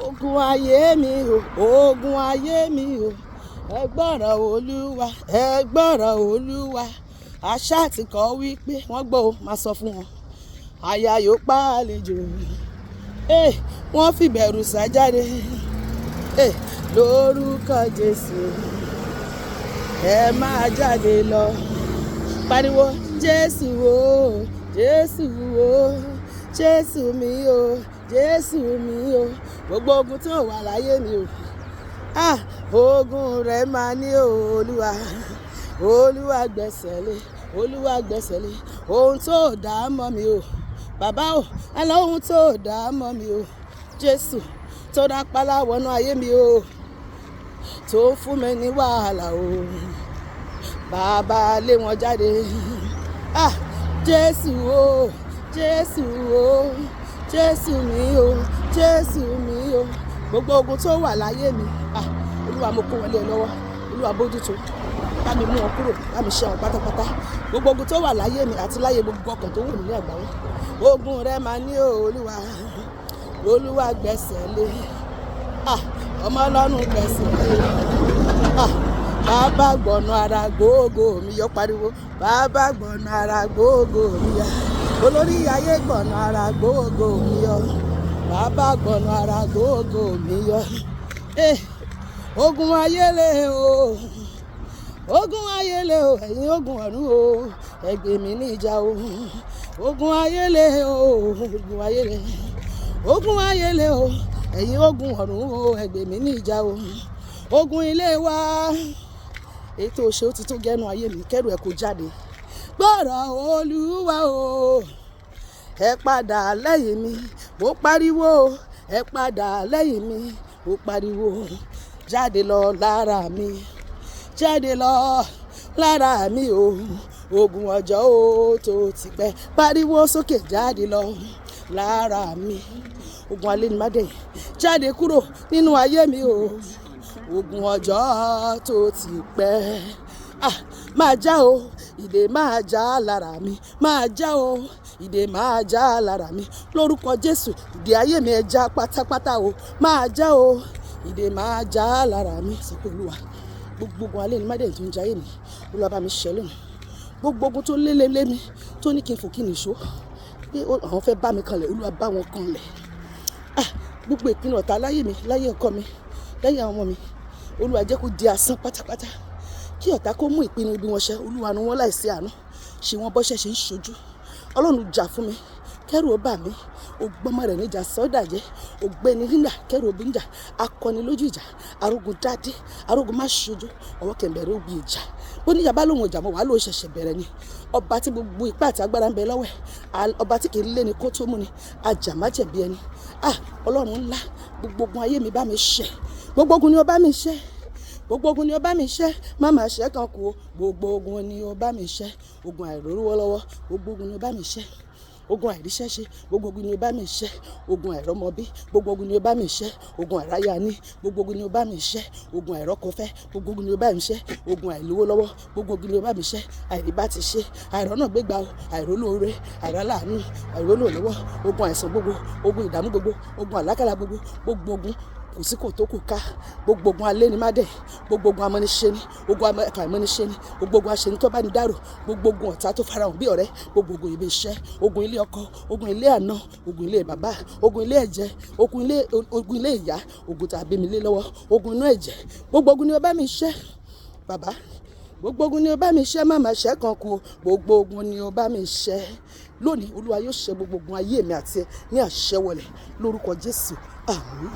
Ogun ayé mi o, ogun ayé mi o, ẹ gbọ́rọ̀ Olúwa, ẹ gbọ́rọ̀ Olúwa. Àṣà ti kọ́ wípé wọ́n gbọ́ o, máa sọ fún wọn. Àyà yóò pa àlejò, wọ́n fìbẹ̀rù sá jáde, lórúkọ Jésù. Ẹ máa jáde lọ, pariwo Jésù o, Jésù o, Jésù mi o, Jésù mi o. Gbogbo ogun tó wà láyé mi o, ogun rẹ̀ máa ní Olúwa, Olúwa gbẹ́sẹ̀lé, Olúwa gbẹ́sẹ̀lé. Ohun tó dá mọ́ mi o, bàbá o, àlọ́ ohun tó dá mọ́ mi o, Jésù tó dá pálá wọnú ayé mi o, tó ń fún mi ní wàhálà o, bàbá lé wọn jáde. Jésù o, Jésù o, Jésù mi o, Jésù mi o. Gbogbo ogun tó wà láyé mi, Olúwa mo kó wọn lé ẹ lọ́wọ́, Olúwa bójútó, bá mi mú wọn kúrò, bá mi ṣe wọn pátápátá. Gbogbo ogun tó wà láyé mi àti láyé gbogbo ọkàn tó wù mí ní àgbáyé, ogun rẹ máa ní Olúwa, Olúwa gbẹ́sẹ̀lé, ọmọ Ọlọ́run gbẹ́sẹ̀lé. Bàbá gbọ̀nà ara gbogbo mi yọ, pariwo bàbá gbọ̀nà ara gbogbo mi yọ, olórí ayé gbọ̀nà ara gbogbo mi yọ, bàbá gbọ̀nà ara gbogbo mi yọ. Ogun ayé le o, ogun ayé le o, ẹ̀yin ogun ọ̀run o, ẹ gbè mí níjà o. Ogun ayé le o, ogun ayé le, ogun ayé le o, ẹ̀yin ogun ọ̀run o, ẹ gbè mí níjà o. Ogun ilé wa, ètò òṣè ó ti tó gẹ́nu ayé mi, kẹ́rù ẹ̀ kó jáde. Gbọ́rọ̀ Olúwa o, ẹ padà lẹ́yìn mi, mo pariwo, ẹ padà lẹ́yìn mi, mo pariwo. Jáde lọ lára mi, jáde lọ lára mi o, ogun ọjọ́ o tó ti pẹ́, pariwo sókè, jáde lọ lára mi. Ogun alẹ́ ni má dẹ̀, jáde kúrò nínú ayé mi o, ogun ọjọ́ tó ti pẹ́. Máa já o, ìdè máa já lára mi, máa já o, ìdè máa já lára mi. Lórúkọ Jésù, ìdè ayé mi ẹ já pátápátá o, máa já o, ìdè máa já lára mi. Sọ pé Olúwa, gbogbo ogun alẹ́ ni má dẹ̀ tó ń jayé mi, Olúwa bá mi ṣẹ́ lónìí. Gbogbo ogun tó lé mi, tó ní kí n fò kí n nìṣó, pé àwọn fẹ́ bá mi kanlẹ̀, Olúwa bá wọn kanlẹ̀. Gbogbo ìpinnu ọ̀tá láyé mi, láyé ọkọ mi, lẹ́yìn àwọn ọmọ mi, Olúwa jẹ́ kó di asán pátápátá. Kí ọ̀tá kó mú ìpinnu ibi wọn ṣẹ, Olúwa nu wọn láìsí àánú, ṣe wọn bọ́ṣẹ́ ṣe ń ṣojú. Ọlọ́run jà fún mi, kẹ́rù ó bà mí, ògbọ́mọ rẹ̀ níjà sọ́dàjẹ́, ògbẹ́ni nígbà kẹ́rù ó bí ń jà, akọni lójú ìjà, arógun dádé, arógun má ṣojú, ọwọ́ kẹ̀mbẹ̀rẹ̀ òbí ìjà. Ó ní ìjàmbá lòun ìjà mọ́ wàá ló ṣẹ̀ṣẹ̀ bẹ̀rẹ̀ ni. Ọba tí gbogbo ipá àti agbára ń bẹ lọ́wọ́ ẹ̀, ọba tí kì í lé ni kó tó mú ni, ajá má jẹ̀bi ẹni. Ọlọ́run ńlá, gbogbo ogun ayé mi bá mi ṣẹ́, gbogbo ogun ni ó bá mi ṣẹ́, gbogbo ogun ni ó bá mi ṣẹ́, má máa ṣẹ́ kan kú o. Gbogbo ogun ni ó bá mi ṣẹ́, ogun àìrówó lọ́wọ́, gbogbo ogun ni ó bá mi ṣẹ́, ogun àìríṣẹ́ ṣe, gbogbo ogun ni ó bá mi ṣẹ́, ogun àìrọ́mọbí, gbogbo ogun ni ó bá mi ṣẹ́, ogun àìráyání, gbogbo ogun ni ó bá mi ṣẹ́, ogun àìrọ́kọfẹ́, gbogbo ogun ni ó bá mi ṣẹ́, ogun àìlówó lọ́wọ́, gbogbo ogun ni ó bá mi ṣẹ́, àìríbá ti ṣe, àìrọ́nà gbégbá o, àìrólóore, àìráláàánú, àìrólóòlọ́wọ́, ogun àìsàn gbogbo, ogun ìdààmú gbogbo, ogun àlákàlà gbogbo, gbogbo ogun kò sí kò tó kù ká, gbogbo ogun alẹ́ ni má dẹ̀, gbogbo ogun amọ́niṣe ni, ogun àìmọ́niṣe ni, gbogbo ogun aṣeni tó bá ní dárò, gbogbo ogun ọ̀tá tó farahàn bí ọ̀rẹ́, gbogbo ogun ibi iṣẹ́, ogun ilé ọkọ, ogun ilé àná, ogun ilé bàbá, ogun ilé ẹ̀jẹ̀, ogun ilé ìyá, ogun tàbí mi lé lọ́wọ́, ogun inú ẹ̀jẹ̀, gbogbo ogun ni ó bá mi ṣẹ́, bàbá. Gbogbo ogun ni ó bá mi ṣẹ́, má máa ṣẹ́ kan kú o. Gbogbo ogun ni ó bá mi ṣẹ́. Lónìí Olúwa yóò ṣẹ́ gbogbo ogun ayé mi àti ẹ ní àṣẹwọlẹ̀ lórúkọ Jésù. Àmín.